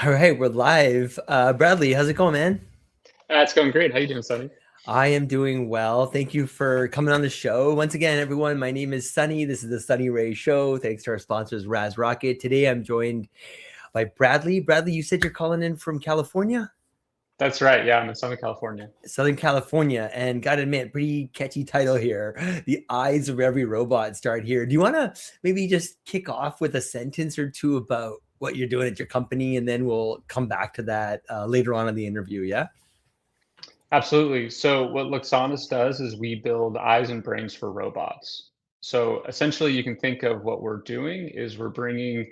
All right, we're live. Bradley, how's it going, man? It's going great. How you doing, Sonny? I am doing well. Thank you for coming on the show. Once again, everyone, my name is Sunny. This is the Sunny Ray Show. Thanks to our sponsors, Raz Rocket. Today, I'm joined by Bradley. Bradley, you said you're calling in from California? That's right. Yeah, I'm in Southern California. Southern California. And gotta admit, pretty catchy title here. The eyes of every robot start here. Do you want to maybe just kick off with a sentence or two about what you're doing at your company? And then we'll come back to that later on in the interview. Yeah? Absolutely. So what Luxonis does is we build eyes and brains for robots. So essentially, you can think of what we're doing is we're bringing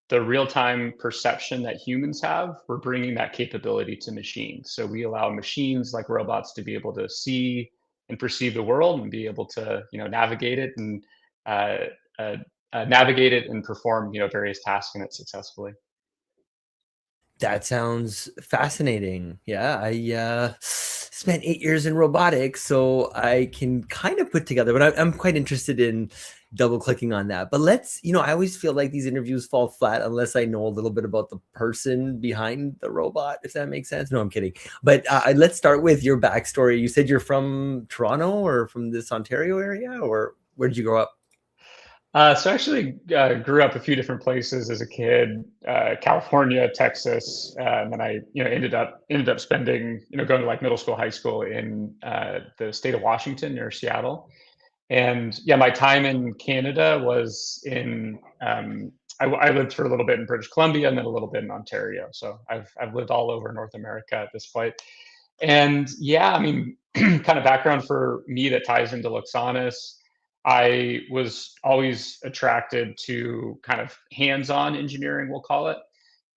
the real-time perception that humans have. We're bringing that capability to machines. So we allow machines like robots to be able to see and perceive the world and be able to, navigate it and uh, uh, navigate it and perform, various tasks in it successfully. That sounds fascinating. Yeah, I spent 8 years in robotics, so I can kind of put together, but I'm quite interested in double clicking on that. But I always feel like these interviews fall flat unless I know a little bit about the person behind the robot, if that makes sense. No, I'm kidding. But let's start with your backstory. You said you're from Toronto or from this Ontario area, or where did you grow up? So I actually grew up a few different places as a kid, California, Texas, and then I, ended up spending, going to like middle school, high school in the state of Washington near Seattle. And yeah, my time in Canada was in, I lived for a little bit in British Columbia and then a little bit in Ontario. So I've lived all over North America at this point. And yeah, I mean, kind of background for me that ties into Luxonis. I was always attracted to kind of hands-on engineering, we'll call it.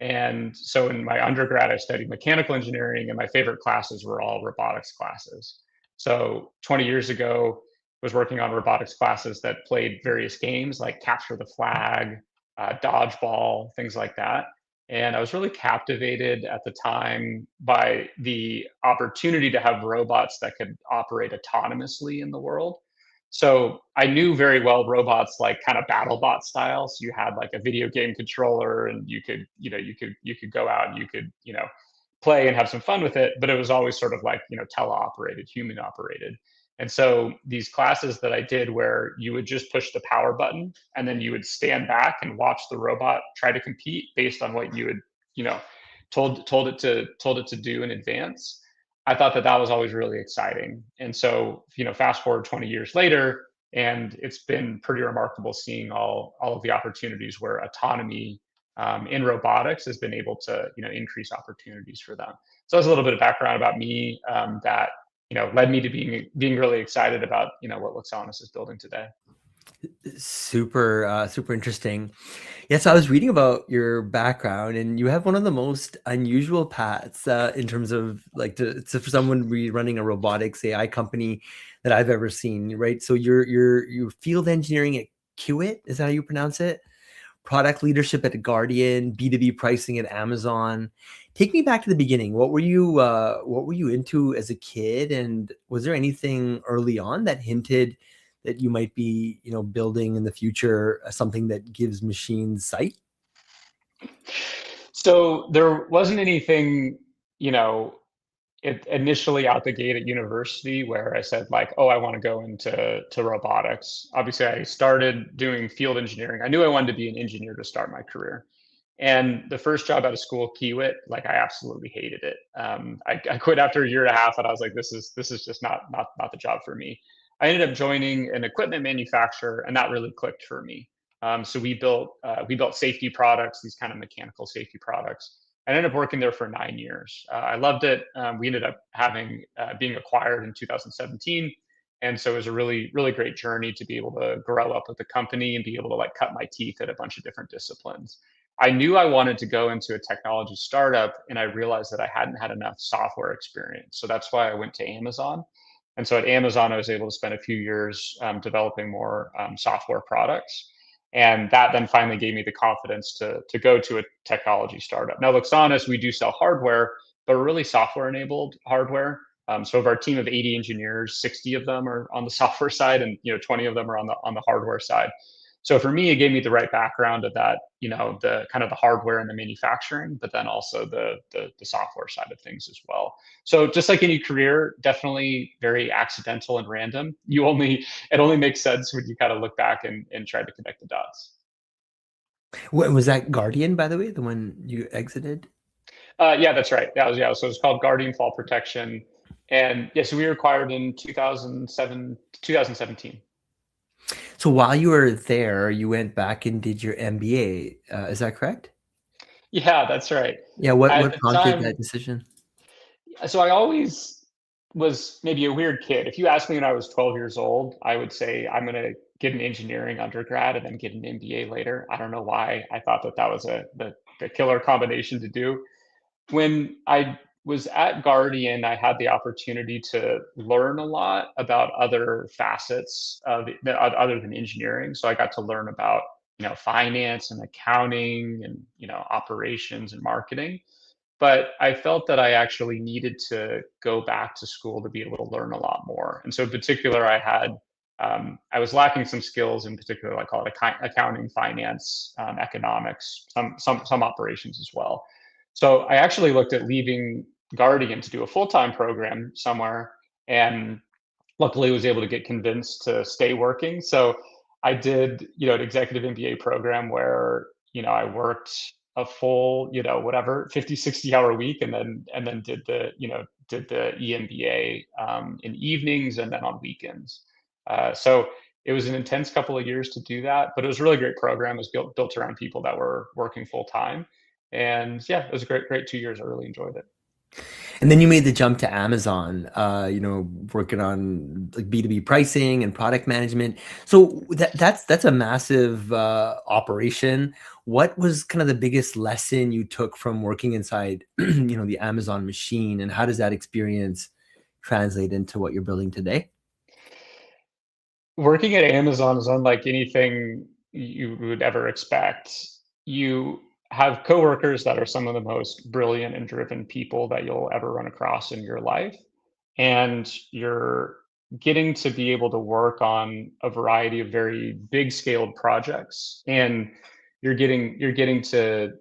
And so in my undergrad, I studied mechanical engineering, and my favorite classes were all robotics classes. So 20 years ago, was working on robotics classes that played various games like capture the flag, dodgeball, things like that. And I was really captivated at the time by the opportunity to have robots that could operate autonomously in the world. So I knew very well robots like kind of BattleBot style. So you had like a video game controller and you could go out and you could, play and have some fun with it, but it was always sort of like, teleoperated, human operated. And so these classes that I did where you would just push the power button and then you would stand back and watch the robot try to compete based on what you had, you know, told it to do in advance. I thought that that was always really exciting. And so, fast forward 20 years later, and it's been pretty remarkable seeing all of the opportunities where autonomy in robotics has been able to increase opportunities for them. So that's a little bit of background about me that led me to being really excited about what Luxonis is building today. Super interesting. Yes, I was reading about your background, and you have one of the most unusual paths in terms of like for someone running a robotics AI company that I've ever seen. Right, so you're field engineering at Kiwit, is that how you pronounce it? Product leadership at Guardian, B2B pricing at Amazon. Take me back to the beginning. What were you into as a kid, and was there anything early on that hinted that you might be, building in the future something that gives machines sight? So there wasn't anything, you know, initially out the gate at university where I said like, oh, I want to go into robotics. Obviously, I started doing field engineering. I knew I wanted to be an engineer to start my career. And the first job out of school, Kiwit, like I absolutely hated it. I quit after a year and a half, and I was like, this is just not the job for me. I ended up joining an equipment manufacturer, and that really clicked for me. So we built safety products, these kind of mechanical safety products. I ended up working there for 9 years. I loved it. We ended up having being acquired in 2017, and so it was a really great journey to be able to grow up with the company and be able to like cut my teeth at a bunch of different disciplines. I knew I wanted to go into a technology startup, and I realized that I hadn't had enough software experience. So that's why I went to Amazon. And so at Amazon, I was able to spend a few years developing more software products. And that then finally gave me the confidence to go to a technology startup. Now, Luxonis, we do sell hardware, but we're really software enabled hardware. So of our team of 80 engineers, 60 of them are on the software side, and 20 of them are on the hardware side. So for me, it gave me the right background of that, the kind of the hardware and the manufacturing, but then also the software side of things as well. So just like any career, definitely very accidental and random. It only makes sense when you kind of look back and try to connect the dots. What was that Guardian, by the way, the one you exited? Yeah, that's right. That was yeah. So it's called Guardian Fall Protection, and yeah, so we were acquired in 2007, 2017. So while you were there, you went back and did your MBA. Is that correct? Yeah, that's right. Yeah, what At what the prompted that time, decision? so I always was maybe a weird kid. If you asked me when I was 12 years old, I would say I'm going to get an engineering undergrad and then get an MBA later. I don't know why I thought that that was the killer combination to do. When I was at Guardian, I had the opportunity to learn a lot about other facets of other than engineering. So I got to learn about finance and accounting and operations and marketing. But I felt that I actually needed to go back to school to be able to learn a lot more. And so, in particular, I was lacking some skills, in particular, like call it accounting, finance, economics, some operations as well. So I actually looked at leaving Guardian to do a full time program somewhere, and luckily was able to get convinced to stay working. So I did, an executive MBA program where, I worked a full, whatever, 50, 60 hour week and then did the EMBA in evenings and then on weekends. So it was an intense couple of years to do that, but it was a really great program. It was built around people that were working full time. And yeah, it was a great 2 years. I really enjoyed it. And then you made the jump to Amazon, working on like B2B pricing and product management. So that's a massive operation. What was kind of the biggest lesson you took from working inside, the Amazon machine, and how does that experience translate into what you're building today? Working at Amazon is unlike anything you would ever expect. You have coworkers that are some of the most brilliant and driven people that you'll ever run across in your life. And you're getting to be able to work on a variety of very big scaled projects. And you're getting to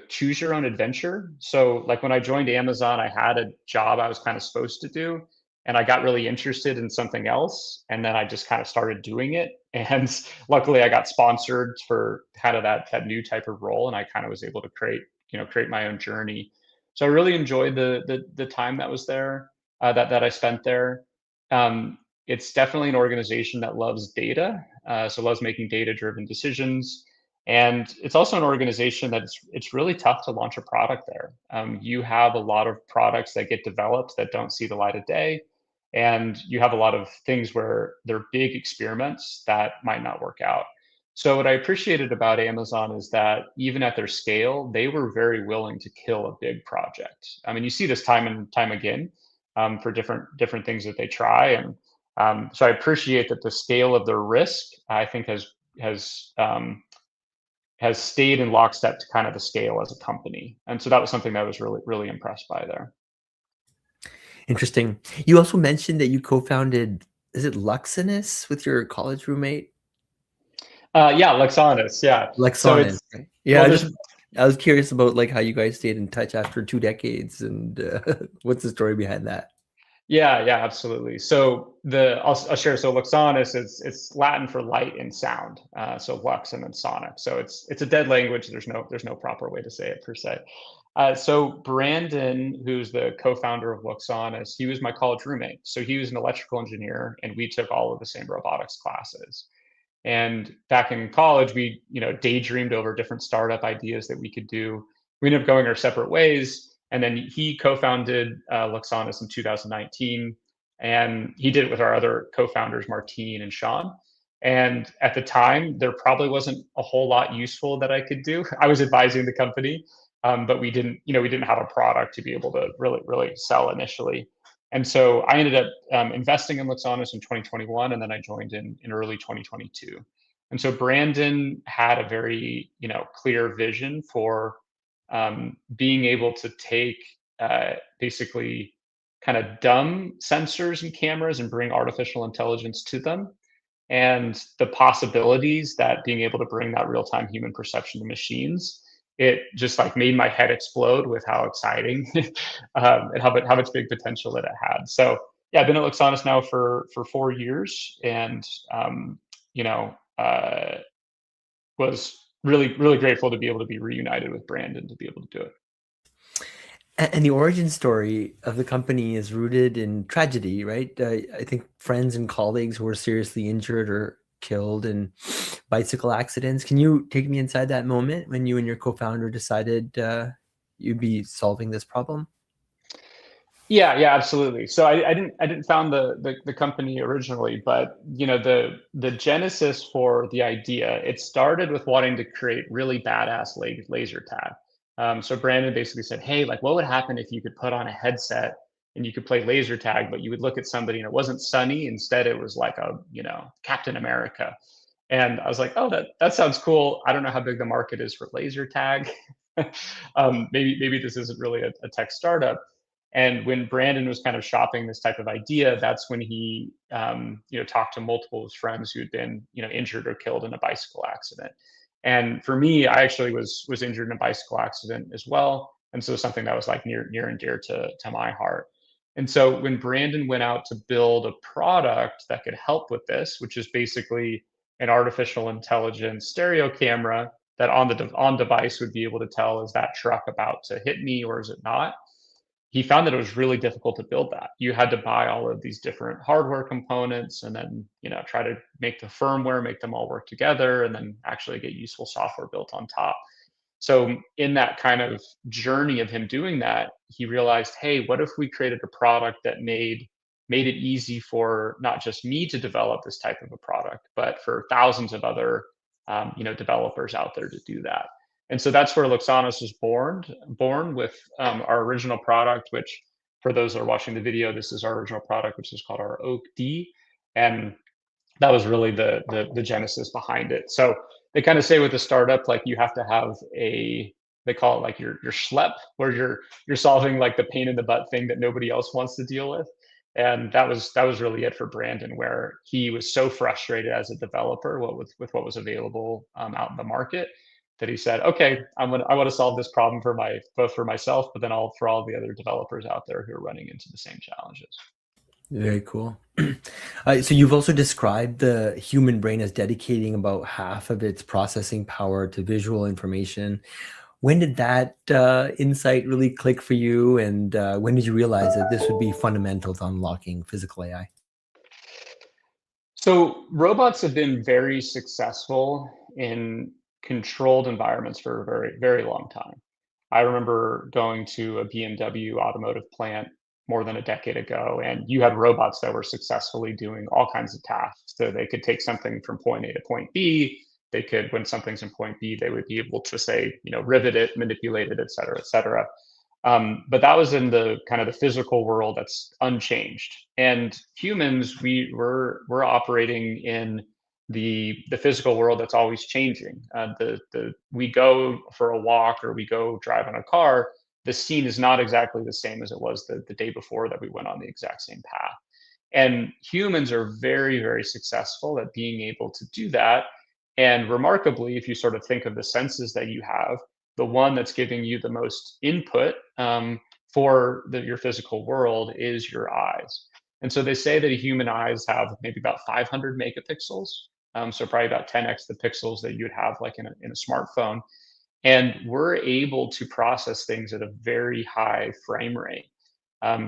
choose your own adventure. So like when I joined Amazon, I had a job I was kind of supposed to do, and I got really interested in something else, and then I just kind of started doing it. And luckily, I got sponsored for kind of that new type of role, and I kind of was able to create my own journey. So I really enjoyed the time that was there, that I spent there. It's definitely an organization that loves data, so loves making data driven decisions. And it's also an organization that it's really tough to launch a product there. You have a lot of products that get developed that don't see the light of day, and you have a lot of things where they're big experiments that might not work out. So what I appreciated about Amazon is that even at their scale, they were very willing to kill a big project. I mean, you see this time and time again, for different things that they try, and so I appreciate that the scale of their risk, I think, has has stayed in lockstep to kind of the scale as a company. And so that was something that I was really impressed by there. Interesting. You also mentioned that you co-founded, is it Luxinus with your college roommate? Yeah, Lexanis. Yeah. So Lexonis, it's right? Yeah, well, there's I was curious about like how you guys stayed in touch after 2 decades and what's the story behind that? yeah, absolutely. So I'll share. So Luxanis is it's Latin for light and sound. So lux and then sonic. So it's a dead language. There's no proper way to say it per se. So Brandon, who's the co-founder of Luxanis, he was my college roommate. So he was an electrical engineer, and we took all of the same robotics classes. And back in college, we, daydreamed over different startup ideas that we could do. We ended up going our separate ways. And then he co-founded Luxanis in 2019. And he did it with our other co-founders, Martine and Sean. And at the time, there probably wasn't a whole lot useful that I could do. I was advising the company, but we didn't have a product to be able to really sell initially. And so I ended up investing in Luxanis in 2021, and then I joined in early 2022. And so Brandon had a very clear vision for being able to take basically kind of dumb sensors and cameras and bring artificial intelligence to them. and the possibilities that being able to bring that real-time human perception to machines, it just like made my head explode with how exciting and how much big potential that it had. So yeah, I've been at Luxonis now for 4 years, and um, you know, was really grateful to be able to be reunited with Brandon to be able to do it. And the origin story of the company is rooted in tragedy, right? I think friends and colleagues who were seriously injured or killed in bicycle accidents. Can you take me inside that moment when you and your co-founder decided you'd be solving this problem? Yeah, absolutely. So I didn't found the company originally, but the genesis for the idea, it started with wanting to create really badass laser tag. So Brandon basically said, "Hey, like, what would happen if you could put on a headset and you could play laser tag, but you would look at somebody and it wasn't Sunny, instead it was like a Captain America." And I was like, "Oh, that sounds cool. I don't know how big the market is for laser tag. Maybe this isn't really a tech startup." And when Brandon was kind of shopping this type of idea, that's when he, talked to multiple of his friends who had been, injured or killed in a bicycle accident. And for me, I actually was injured in a bicycle accident as well, and so something that was like near and dear to my heart. And so when Brandon went out to build a product that could help with this, which is basically an artificial intelligence stereo camera that on device would be able to tell, is that truck about to hit me or is it not? He found that it was really difficult to build that. You had to buy all of these different hardware components and then, try to make the firmware, make them all work together, and then actually get useful software built on top. So in that kind of journey of him doing that, he realized, hey, what if we created a product that made it easy for not just me to develop this type of a product, but for thousands of other developers out there to do that. And so that's where Luxonis was born with our original product, which for those that are watching the video, this is our original product, which is called our Oak D. And that was really the genesis behind it. So they kind of say with a startup, like you have to have they call it like your schlep, where you're solving like the pain in the butt thing that nobody else wants to deal with. And that was really it for Brandon, where he was so frustrated as a developer with what was available out in the market, that he said, okay, I want to solve this problem for both for myself, but then all for all the other developers out there who are running into the same challenges. Very cool. So you've also described the human brain as dedicating about half of its processing power to visual information. When did that insight really click for you? And when did you realize that this would be fundamental to unlocking physical AI? So robots have been very successful in controlled environments for a very long time. I remember going to a BMW automotive plant more than a decade ago, and you had robots that were successfully doing all kinds of tasks. So they could take something from point A to point B. They could, when something's in point B, they would be able to say, rivet it, manipulate it, et cetera, et cetera. But that was in the kind of the physical world that's unchanged. And humans, we're operating in the physical world that's always changing. The we go for a walk or we go drive in a car. The scene is not exactly the same as it was the day before that we went on the exact same path. And humans are very successful at being able to do that. And remarkably, if you sort of think of the senses that you have, the one that's giving you the most input for your physical world is your eyes. And so they say that a human eyes have maybe about 500 megapixels. So probably about 10x the pixels that you'd have like in a smartphone. And we're able to process things at a very high frame rate.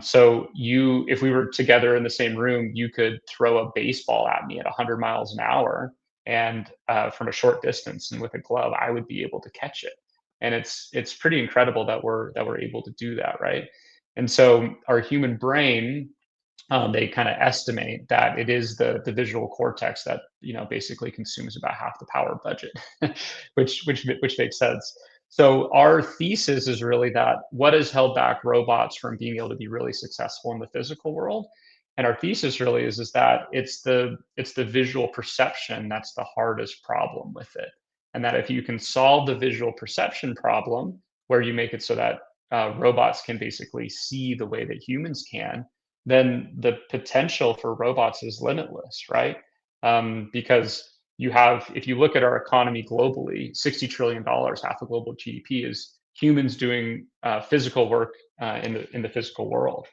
So if we were together in the same room, you could throw a baseball at me at 100 miles an hour, and from a short distance, and with a glove, I would be able to catch it. And it's pretty incredible that we're able to do that, right? And so our human brain, they kind of estimate that it is the visual cortex that basically consumes about half the power budget, which makes sense. So our thesis is really that what has held back robots from being able to be really successful in the physical world, and our thesis really is that it's the visual perception that's the hardest problem with it, and that if you can solve the visual perception problem, where you make it so that robots can basically see the way that humans can, then the potential for robots is limitless, right? because you have, if you look at our economy globally, $60 trillion, half of global GDP is humans doing physical work in the physical world.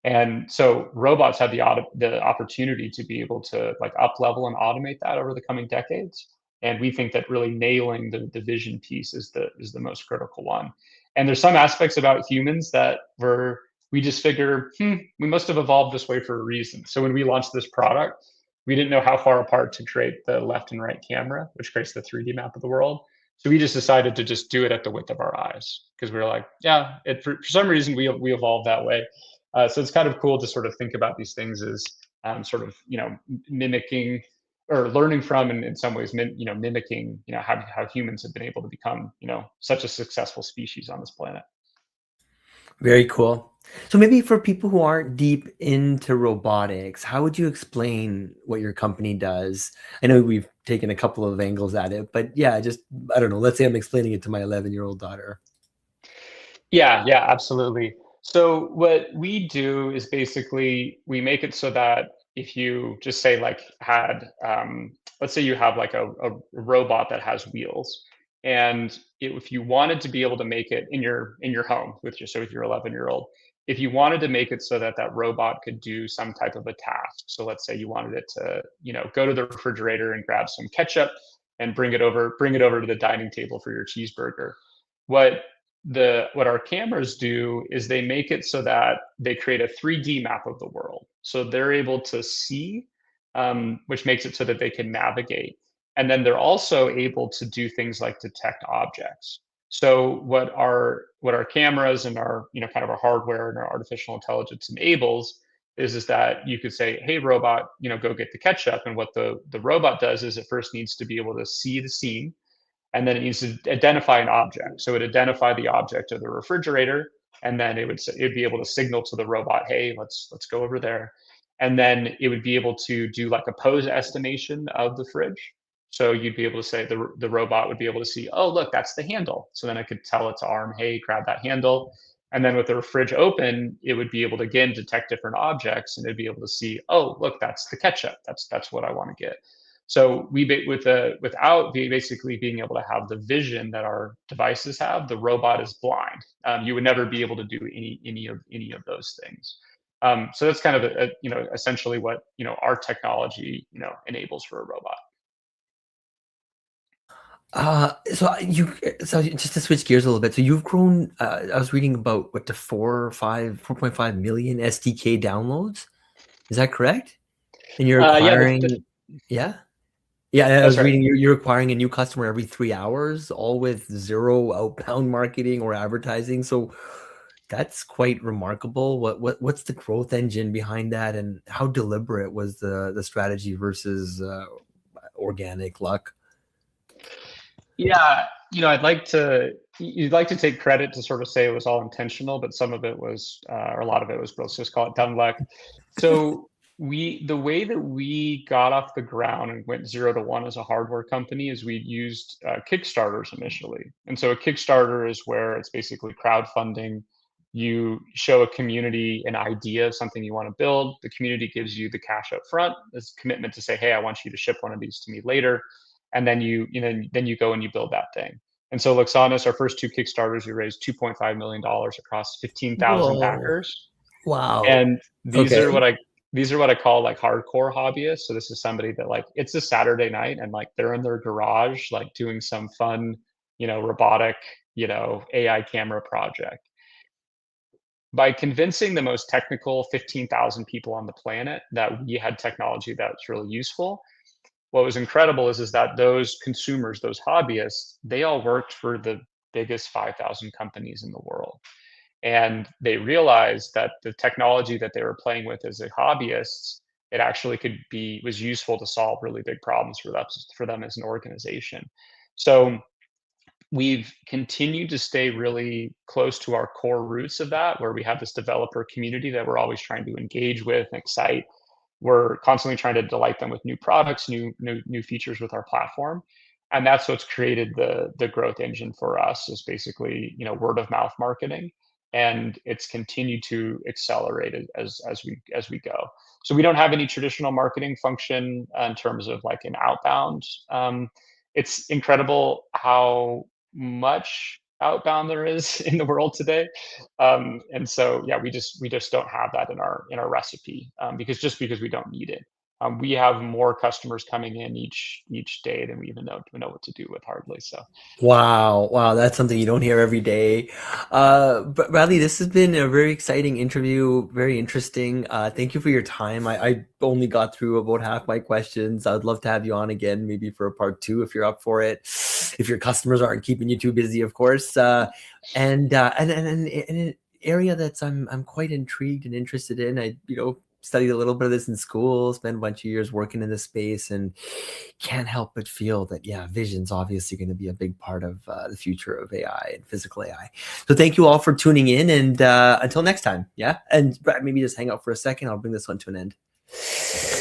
And so robots have the opportunity to be able to like up level and automate that over the coming decades. And we think that really nailing the vision piece is the most critical one. And there's some aspects about humans that we just figure, we must have evolved this way for a reason. So when we launched this product, we didn't know how far apart to create the left and right camera, which creates the 3D map of the world. So we just decided to just do it at the width of our eyes because we were like, yeah, for some reason we evolved that way. So it's kind of cool to sort of think about these things as sort of mimicking or learning from, and in some ways mimicking how humans have been able to become such a successful species on this planet. Very cool. So maybe for people who aren't deep into robotics, how would you explain what your company does? I know we've taken a couple of angles at it, but yeah, just I don't know. Let's say I'm explaining it to my 11-year-old daughter. Yeah, yeah, absolutely. So what we do is basically we make it so that if you just say like had, let's say you have like a robot that has wheels, and if you wanted to be able to make it in your home with your 11-year-old, if you wanted to make it so that that robot could do some type of a task. So let's say you wanted it to, go to the refrigerator and grab some ketchup and bring it over to the dining table for your cheeseburger. What what our cameras do is they make it so that they create a 3D map of the world. So they're able to see, which makes it so that they can navigate. And then they're also able to do things like detect objects. So what our cameras and our kind of our hardware and our artificial intelligence enables is that you could say, hey robot, go get the ketchup. And what the robot does is it first needs to be able to see the scene, and then it needs to identify an object. So it would identify the object of the refrigerator, and then it'd be able to signal to the robot, "Hey, let's go over there." And then it would be able to do like a pose estimation of the fridge. So you'd be able to say the robot would be able to see, "Oh, look, that's the handle." So then I could tell its arm, "Hey, grab that handle." And then with the fridge open, it would be able to again detect different objects, and it'd be able to see, "Oh, look, that's the ketchup. That's what I want to get." So without basically being able to have the vision that our devices have, the robot is blind. You would never be able to do any of those things. So that's kind of essentially what our technology enables for a robot. So just to switch gears a little bit, so you've grown. I was reading about what the 4.5 million SDK downloads. Is that correct? And you're Yeah, acquiring, yeah, yeah. I that's was right. reading you're acquiring a new customer every 3 hours, all with zero outbound marketing or advertising. So that's quite remarkable. What's the growth engine behind that, and how deliberate was the strategy versus organic luck? Yeah, you'd like to take credit to sort of say it was all intentional, but some of it was, or a lot of it was, let's just call it dumb luck. So the way that we got off the ground and went 0 to 1 as a hardware company is we used Kickstarters initially. And so a Kickstarter is where it's basically crowdfunding. You show a community an idea of something you want to build. The community gives you the cash up front, this commitment to say, hey, I want you to ship one of these to me later, and then then you go and you build that thing. And so Luxanis, our first two Kickstarters, we raised $2.5 million across 15,000 Whoa! backers. Wow. And Okay. these are what I call like hardcore hobbyists. So this is somebody that like it's a Saturday night and like they're in their garage like doing some fun, robotic, AI camera project. By convincing the most technical 15,000 people on the planet that we had technology that's really useful, what was incredible is that those consumers, those hobbyists, they all worked for the biggest 5,000 companies in the world. And they realized that the technology that they were playing with as a hobbyists, it actually was useful to solve really big problems for them as an organization. So we've continued to stay really close to our core roots of that, where we have this developer community that we're always trying to engage with and excite. We're constantly trying to delight them with new products, new features with our platform, and that's what's created the growth engine for us. Is basically word of mouth marketing. and it's continued to accelerate as we go. So we don't have any traditional marketing function in terms of like an outbound. It's incredible how much outbound there is in the world today, and so yeah, we just don't have that in our recipe, because we don't need it. We have more customers coming in each day than we even know what to do with, hardly. So Wow, wow, that's something you don't hear every day. Bradley, this has been a very exciting interview, very interesting. Thank you for your time. I only got through about half my questions. I'd love to have you on again, maybe for a part two if you're up for it. If your customers aren't keeping you too busy, of course. And an area that's I'm quite intrigued and interested in. I studied a little bit of this in school, spent a bunch of years working in this space, and can't help but feel that, yeah, vision's obviously going to be a big part of the future of AI and physical AI. So thank you all for tuning in, and until next time, yeah. And maybe just hang out for a second. I'll bring this one to an end.